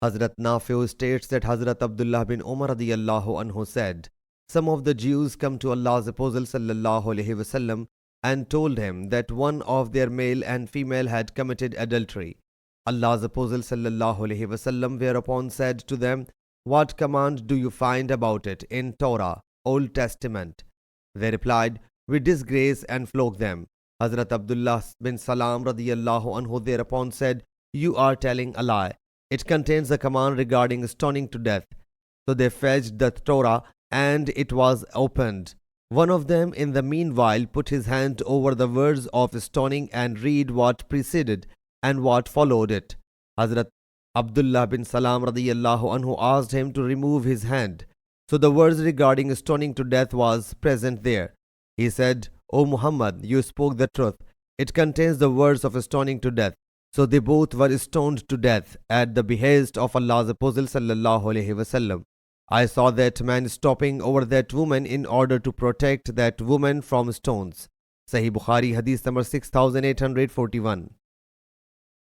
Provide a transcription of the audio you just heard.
Hazrat Nafi states that Hazrat Abdullah bin Umar radiyallahu anhu said, some of the Jews come to Allah's Apostle sallallahu alaihi wasallam and told him that one of their male and female had committed adultery. Allah's Apostle sallallahu alaihi wasallam thereupon said to them, what command do you find about it in Torah, Old Testament? They replied, we disgrace and flog them. Hazrat Abdullah bin Salam radiyallahu anhu thereupon said, you are telling a lie. It contains a command regarding stoning to death. So they fetched the Torah and it was opened. One of them in the meanwhile put his hand over the words of stoning and read what preceded and what followed it. Hazrat Abdullah bin Salam radiyallahu anhu asked him to remove his hand. So the words regarding stoning to death was present there. He said, O Muhammad, you spoke the truth. It contains the words of stoning to death. So they both were stoned to death at the behest of Allah's Apostle sallallahu alaihi wasallam. I saw that man stopping over that woman in order to protect that woman from stones. Sahih Bukhari Hadith number 6841.